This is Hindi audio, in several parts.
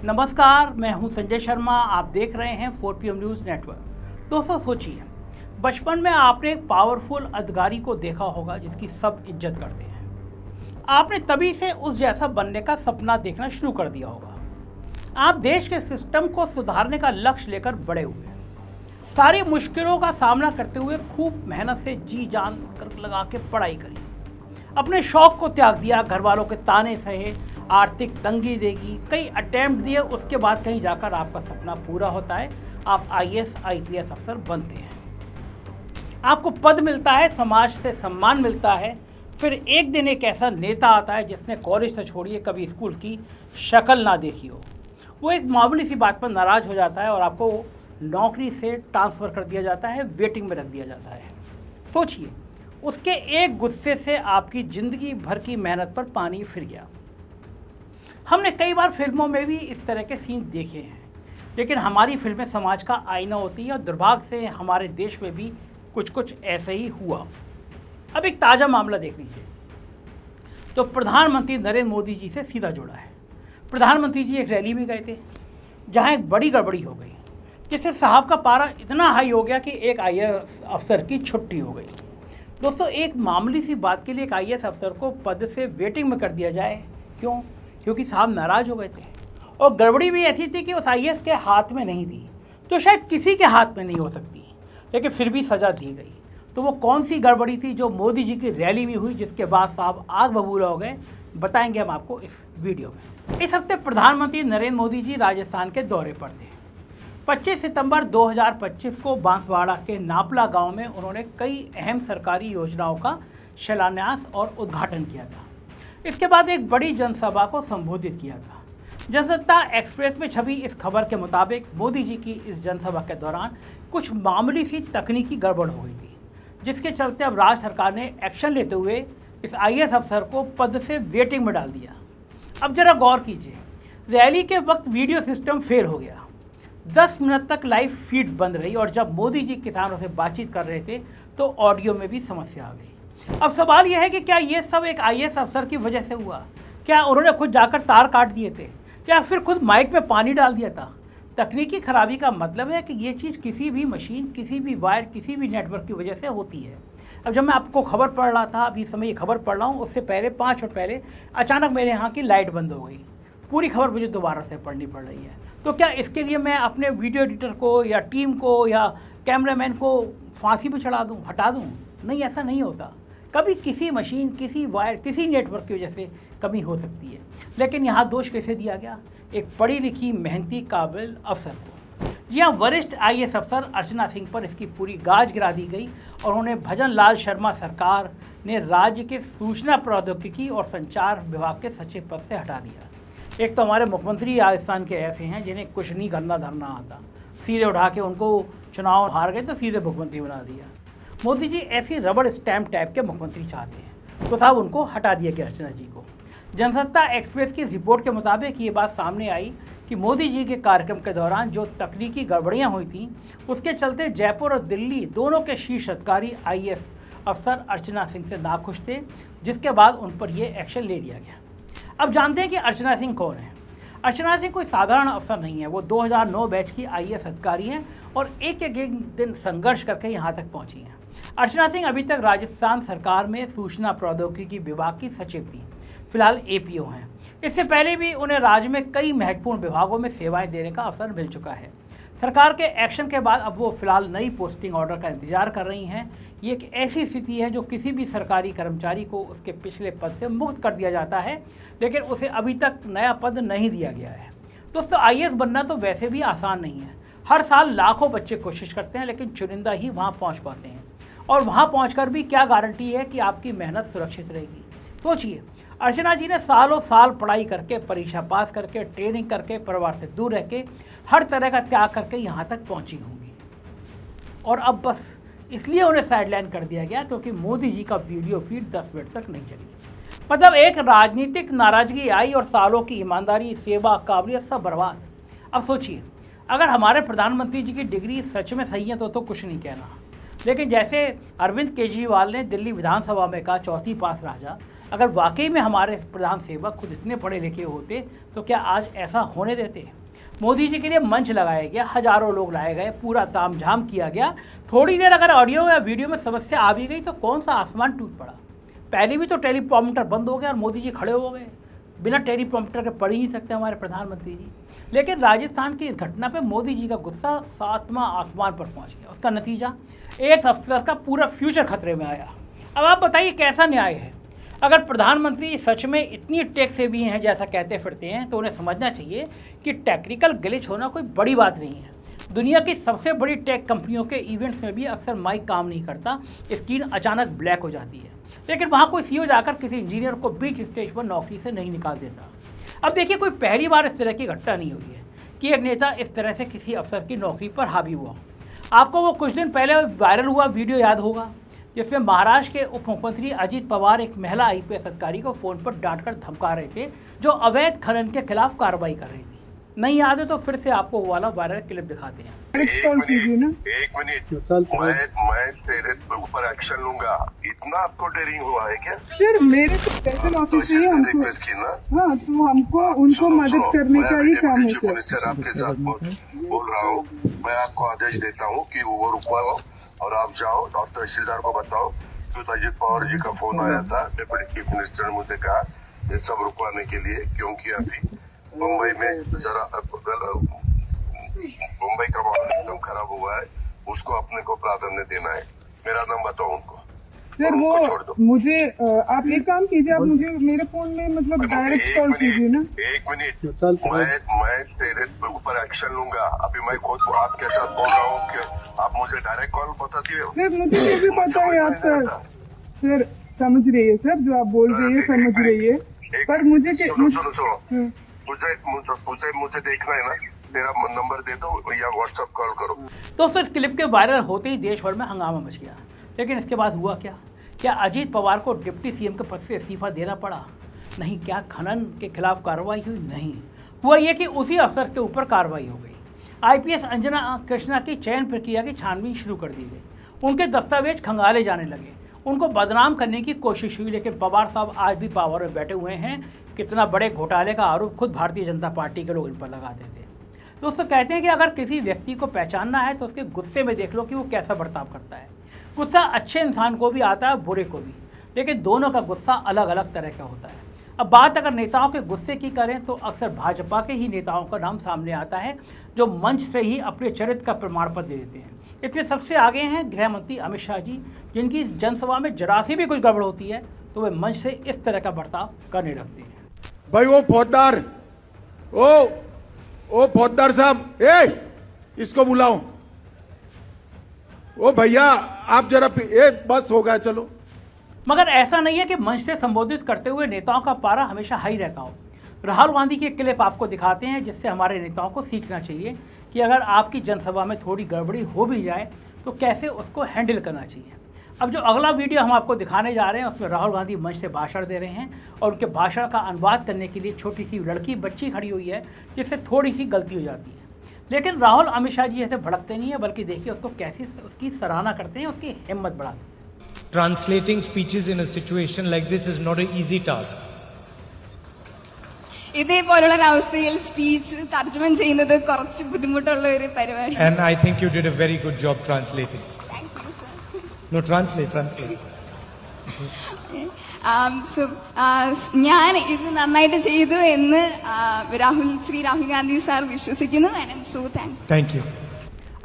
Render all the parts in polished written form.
नमस्कार, मैं हूं संजय शर्मा। आप देख रहे हैं 4PM न्यूज़ नेटवर्क। दोस्तों सोचिए, बचपन में आपने एक पावरफुल अधिकारी को देखा होगा जिसकी सब इज्जत करते हैं। आपने तभी से उस जैसा बनने का सपना देखना शुरू कर दिया होगा। आप देश के सिस्टम को सुधारने का लक्ष्य लेकर बड़े हुए, सारी मुश्किलों का सामना करते हुए खूब मेहनत से जी जान कर लगा के पढ़ाई करी, अपने शौक को त्याग दिया, घर वालों के ताने सहे, आर्थिक तंगी देगी, कई अटेम्प्ट दिए। उसके बाद कहीं जाकर आपका सपना पूरा होता है, आप IAS IPS अफसर बनते हैं, आपको पद मिलता है, समाज से सम्मान मिलता है। फिर एक दिन एक ऐसा नेता आता है जिसने कॉलेज से छोड़िए कभी स्कूल की शक्ल ना देखी हो। वो एक मामूली सी बात पर नाराज़ हो जाता है और आपको नौकरी से ट्रांसफ़र कर दिया जाता है, वेटिंग में रख दिया जाता है। सोचिए, उसके एक गुस्से से आपकी ज़िंदगी भर की मेहनत पर पानी फिर गया। हमने कई बार फिल्मों में भी इस तरह के सीन देखे हैं, लेकिन हमारी फिल्में समाज का आईना होती है और दुर्भाग्य से हमारे देश में भी कुछ ऐसा ही हुआ। अब एक ताज़ा मामला देख लीजिए। तो प्रधानमंत्री नरेंद्र मोदी जी से सीधा जुड़ा है। प्रधानमंत्री जी एक रैली में गए थे जहां एक बड़ी गड़बड़ी हो गई, जिससे साहब का पारा इतना हाई हो गया कि एक IAS अफसर की छुट्टी हो गई। दोस्तों, एक मामूली सी बात के लिए एक IAS अफसर को पद से वेटिंग में कर दिया जाए, क्यों? क्योंकि साहब नाराज़ हो गए थे और गड़बड़ी भी ऐसी थी कि उस IAS के हाथ में नहीं थी, तो शायद किसी के हाथ में नहीं हो सकती, लेकिन फिर भी सज़ा दी गई। तो वो कौन सी गड़बड़ी थी जो मोदी जी की रैली में हुई, जिसके बाद साहब आग बबूला हो गए, बताएंगे हम आपको इस वीडियो में। इस हफ्ते प्रधानमंत्री नरेंद्र मोदी जी राजस्थान के दौरे पर थे। 25 सितंबर 2025 को बांसवाड़ा के नापला गांव में उन्होंने कई अहम सरकारी योजनाओं का शिलान्यास और उद्घाटन किया था। इसके बाद एक बड़ी जनसभा को संबोधित किया था। जनसत्ता एक्सप्रेस में छपी इस खबर के मुताबिक मोदी जी की इस जनसभा के दौरान कुछ मामूली सी तकनीकी गड़बड़ हो गई थी, जिसके चलते अब राज्य सरकार ने एक्शन लेते हुए इस IAS अफसर को पद से वेटिंग में डाल दिया। अब जरा गौर कीजिए, रैली के वक्त वीडियो सिस्टम फेल हो गया, 10 मिनट तक लाइव फीड बंद रही और जब मोदी जी किसानों से बातचीत कर रहे थे तो ऑडियो में भी समस्या आ गई। अब सवाल यह है कि क्या ये सब एक IAS अफसर की वजह से हुआ? क्या उन्होंने खुद जाकर तार काट दिए थे या फिर खुद माइक में पानी डाल दिया था? तकनीकी खराबी का मतलब है कि ये चीज़ किसी भी मशीन, किसी भी वायर, किसी भी नेटवर्क की वजह से होती है। अब जब मैं आपको खबर पढ़ रहा था, अभी समय ये खबर पढ़ रहा हूँ, उससे पहले 5 मिनट पहले अचानक मेरे यहाँ की लाइट बंद हो गई। पूरी खबर मुझे दोबारा से पढ़नी पड़ रही है। तो क्या इसके लिए मैं अपने वीडियो एडिटर को या टीम को या कैमरामैन को फांसी पर चढ़ा दूँ, हटा दूँ? नहीं, ऐसा नहीं होता। कभी किसी मशीन, किसी वायर, किसी नेटवर्क की वजह से कमी हो सकती है, लेकिन यहाँ दोष कैसे दिया गया? एक पढ़ी लिखी, मेहनती, काबिल अफसर को। जी हाँ, वरिष्ठ IAS अफसर अर्चना सिंह पर इसकी पूरी गाज गिरा दी गई और उन्हें भजन लाल शर्मा सरकार ने राज्य के सूचना प्रौद्योगिकी और संचार विभाग के सचिव पद से हटा दिया। एक तो हमारे मुख्यमंत्री राजस्थान के ऐसे हैं जिन्हें कुछ नहीं करना धरना आता, सीधे उठा के उनको चुनाव हार गए तो सीधे मुख्यमंत्री बना दिया। मोदी जी ऐसी रबड़ स्टैम्प टाइप के मुख्यमंत्री चाहते हैं, तो साहब उनको हटा दिया गया अर्चना जी को। जनसत्ता एक्सप्रेस की रिपोर्ट के मुताबिक ये बात सामने आई कि मोदी जी के कार्यक्रम के दौरान जो तकनीकी गड़बड़ियां हुई थी, उसके चलते जयपुर और दिल्ली दोनों के शीर्ष अधिकारी IAS अफसर अर्चना सिंह से नाखुश थे, जिसके बाद उन पर यह एक्शन ले लिया गया। अब जानते हैं कि अर्चना सिंह कौन है। अर्चना सिंह कोई साधारण अफसर नहीं है। वो 2009 बैच की IAS अधिकारी हैं और एक दिन संघर्ष करके यहाँ तक पहुँची हैं। अर्चना सिंह अभी तक राजस्थान सरकार में सूचना प्रौद्योगिकी विभाग की सचिव थी, फिलहाल APO हैं। इससे पहले भी उन्हें राज्य में कई महत्वपूर्ण विभागों में सेवाएं देने का अवसर मिल चुका है। सरकार के एक्शन के बाद अब वो फिलहाल नई पोस्टिंग ऑर्डर का इंतजार कर रही हैं। ये एक ऐसी स्थिति है जो किसी भी सरकारी कर्मचारी को उसके पिछले पद से मुक्त कर दिया जाता है, लेकिन उसे अभी तक नया पद नहीं दिया गया है। दोस्तों, IAS बनना तो वैसे भी आसान नहीं है। हर साल लाखों बच्चे कोशिश करते हैं, लेकिन चुनिंदा ही वहाँ पहुँच पाते हैं, और वहाँ पहुँचकर भी क्या गारंटी है कि आपकी मेहनत सुरक्षित रहेगी? सोचिए, अर्चना जी ने सालों साल पढ़ाई करके, परीक्षा पास करके, ट्रेनिंग करके, परिवार से दूर रह के, हर तरह का त्याग करके यहाँ तक पहुँची होंगी, और अब बस इसलिए उन्हें साइडलाइन कर दिया गया क्योंकि मोदी जी का वीडियो फीड 10 मिनट तक नहीं चली। मतलब एक राजनीतिक नाराजगी आई और सालों की ईमानदारी, सेवा, काबिलियत सब बर्बाद। अब सोचिए, अगर हमारे प्रधानमंत्री जी की डिग्री सच में सही है तो कुछ नहीं कहना, लेकिन जैसे अरविंद केजरीवाल ने दिल्ली विधानसभा में कहा चौथी पास राजा, अगर वाकई में हमारे प्रधान सेवक खुद इतने पढ़े लिखे होते तो क्या आज ऐसा होने देते। मोदी जी के लिए मंच लगाया गया, हजारों लोग लाए गए, पूरा तामझाम किया गया। थोड़ी देर अगर ऑडियो या वीडियो में समस्या आ भी गई तो कौन सा आसमान टूट पड़ा। पहले भी तो टेलीप्रॉम्प्टर बंद हो गया और मोदी जी खड़े हो गए। बिना टेलीप्रॉम्प्टर के पढ़ ही नहीं सकते हमारे प्रधानमंत्री जी। लेकिन राजस्थान की इस घटना पे मोदी जी का गुस्सा 7वां आसमान पर पहुंच गया। उसका नतीजा एक अफसर का पूरा फ्यूचर खतरे में आया। अब आप बताइए कैसा न्याय है। अगर प्रधानमंत्री सच में इतनी टेक से भी हैं जैसा कहते फिरते हैं तो उन्हें समझना चाहिए कि टेक्निकल ग्लिच होना कोई बड़ी बात नहीं है। दुनिया की सबसे बड़ी टेक कंपनियों के इवेंट्स में भी अक्सर माइक काम नहीं करता, स्क्रीन अचानक ब्लैक हो जाती है, लेकिन वहाँ कोई सीईओ जाकर किसी इंजीनियर को बीच स्टेज पर नौकरी से नहीं निकाल देता। अब देखिए, कोई पहली बार इस तरह की घटना नहीं हुई है कि एक नेता इस तरह से किसी अफसर की नौकरी पर हावी हुआ हो। आपको वो कुछ दिन पहले वायरल हुआ वीडियो याद होगा जिसमें महाराष्ट्र के उप मुख्यमंत्री अजीत पवार एक महिला आईपीएस अधिकारी को फोन पर डांटकर धमका रहे थे जो अवैध खनन के खिलाफ कार्रवाई कर रही थी। नहीं याद है तो फिर से आपको वो वाला वायरल क्लिप दिखाते हैं। एक मिनट मैं तेरे ऊपर एक्शन लूंगा। इतना आपको डेयरिंग हुआ है क्या? सर मेरे को स्पेशल ऑफिसर हमको, हाँ तो हमको उनको मदद करने का ही काम है सर। मिनिस्टर आपके साथ बोल रहा हूँ, मैं आपको आदेश देता हूँ कि वो रुकवाओ और आप जाओ और तहसीलदार को बताओ कि अजीत पवार जी का फोन आया था। डिप्टी चीफ मिनिस्टर ने मुझे कहा ये सब रुकवाने के लिए, क्योंकि अभी मुंबई में जरा मुंबई का माहौल एकदम खराब हुआ है, उसको अपने को प्राधान्य देना है। मेरा नाम बताओ उनको। सर वो मुझे आप एक काम कीजिए, आप मुझे मेरे फोन में मतलब डायरेक्ट कॉल कीजिए ना। एक मिनट मैं तेरे ऊपर एक्शन लूंगा। अभी मैं खुद आपके साथ बोल रहा हूँ कि आप मुझे डायरेक्ट कॉल बताती हो। सर मुझे ये भी पता है आप सर समझ रही है सर, जो आप बोल रही है समझ रही है, पर मुझे सुनो मुझे देखना है ना, तेरा नंबर दे दो या व्हाट्सएप कॉल करो। दोस्तों, इस क्लिप के वायरल होते ही देश भर में हंगामा मच गया, लेकिन इसके बाद हुआ क्या अजीत पवार को डिप्टी सीएम के पद से इस्तीफा देना पड़ा? नहीं। क्या खनन के खिलाफ कार्रवाई हुई? नहीं। हुआ ये कि उसी अफसर के ऊपर कार्रवाई हो गई। आईपीएस अंजना कृष्णा की चयन प्रक्रिया की छानबीन शुरू कर दी गई। उनके दस्तावेज खंगाले जाने लगे, उनको बदनाम करने की कोशिश हुई, लेकिन पवार साहब आज भी पावर में बैठे हुए हैं। कितना बड़े घोटाले का आरोप खुद भारतीय जनता पार्टी के लोग इन पर लगाते थे। दोस्तों, कहते हैं कि अगर किसी व्यक्ति को पहचानना है तो उसके गुस्से में देख लो कि वो कैसा बर्ताव करता है। गुस्सा अच्छे इंसान को भी आता है, बुरे को भी, लेकिन दोनों का गुस्सा अलग अलग तरह का होता है। अब बात अगर नेताओं के गुस्से की करें तो अक्सर भाजपा के ही नेताओं का नाम सामने आता है जो मंच से ही अपने चरित्र का प्रमाण पत्र दे देते हैं। इसमें सबसे आगे हैं गृह मंत्री अमित शाह जी, जिनकी जनसभा में जरा सी भी कोई गड़बड़ होती है तो वे मंच से इस तरह का बर्ताव करने लगते हैं। भाई वो फौजदार, ओ फौजदार साहब, इसको बुलाओ। ओ भैया आप जरा बस हो गया, चलो। मगर ऐसा नहीं है कि मंच से संबोधित करते हुए नेताओं का पारा हमेशा हाई रहता हो। राहुल गांधी की एक क्लिप आपको दिखाते हैं जिससे हमारे नेताओं को सीखना चाहिए कि अगर आपकी जनसभा में थोड़ी गड़बड़ी हो भी जाए तो कैसे उसको हैंडल करना चाहिए। अब जो अगला वीडियो हम आपको दिखाने जा रहे हैं उसमें राहुल गांधी मंच से भाषण दे रहे हैं और उनके भाषण का अनुवाद करने के लिए छोटी सी लड़की बच्ची खड़ी हुई है, जिससे थोड़ी सी गलती हो जाती है। लेकिन राहुल अमित शाह जी ऐसे भड़कते नहीं है, बल्कि देखिए उसको कैसे उसकी सराहना करते हैं, उसकी हिम्मत बढ़ाते हैं। Translating speeches in a situation like this is not an easy task. ഇതേപോലുള്ള അവസ്ഥയിൽ സ്പീച്ച് തർജ്ജമ ചെയ്യുന്നത് കുറച്ച് ബുദ്ധിമുട്ടുള്ള ഒരു പരിപാടി. And I think you did a very good job translating. Thank you, sir. No, translate. ഞാൻ ഇത് നന്നായിട്ട് ചെയ്തു എന്ന് ശ്രീ രാഹുൽ ഗാന്ധി സാർ വിശ്വസിക്കുന്നു. I am so thankful. Thank you.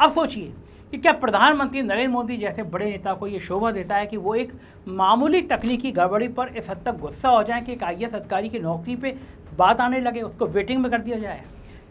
अब सोचिए कि क्या प्रधानमंत्री नरेंद्र मोदी जैसे बड़े नेता को ये शोभा देता है कि वो एक मामूली तकनीकी गड़बड़ी पर इस हद तक गुस्सा हो जाए कि एक आईएएस अधिकारी की नौकरी पे बात आने लगे, उसको वेटिंग में कर दिया जाए?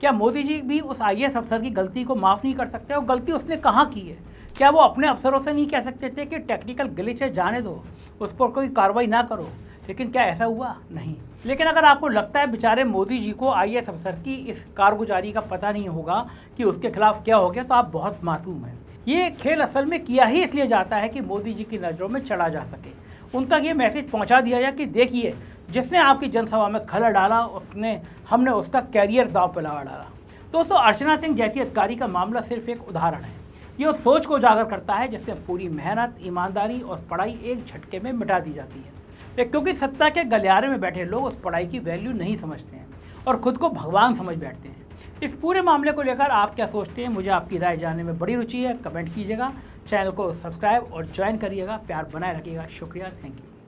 क्या मोदी जी भी उस आईएएस अफसर की गलती को माफ़ नहीं कर सकते? और गलती उसने कहाँ की है? क्या वो अपने अफसरों से नहीं कह सकते थे कि टेक्निकल ग्लिच है, जाने दो, उस पर कोई कार्रवाई ना करो? लेकिन क्या ऐसा हुआ? नहीं। लेकिन अगर आपको लगता है बेचारे मोदी जी को आईएएस अफसर की इस कारगुजारी का पता नहीं होगा कि उसके खिलाफ क्या हो गया, तो आप बहुत मासूम हैं। ये खेल असल में किया ही इसलिए जाता है कि मोदी जी की नज़रों में चढ़ा जा सके, उन तक ये मैसेज पहुंचा दिया जाए कि देखिए, जिसने आपकी जनसभा में खलल डाला हमने उसका कैरियर दांव पर लगा डाला। दोस्तों, अर्चना सिंह जैसी अधिकारी का मामला सिर्फ एक उदाहरण है। ये उस सोच को उजागर करता है जिससे पूरी मेहनत, ईमानदारी और पढ़ाई एक झटके में मिटा दी जाती है। क्योंकि सत्ता के गलियारे में बैठे लोग उस पढ़ाई की वैल्यू नहीं समझते हैं और खुद को भगवान समझ बैठते हैं। इस पूरे मामले को लेकर आप क्या सोचते हैं, मुझे आपकी राय जानने में बड़ी रुचि है। कमेंट कीजिएगा, चैनल को सब्सक्राइब और ज्वाइन करिएगा, प्यार बनाए रखिएगा। शुक्रिया, थैंक यू।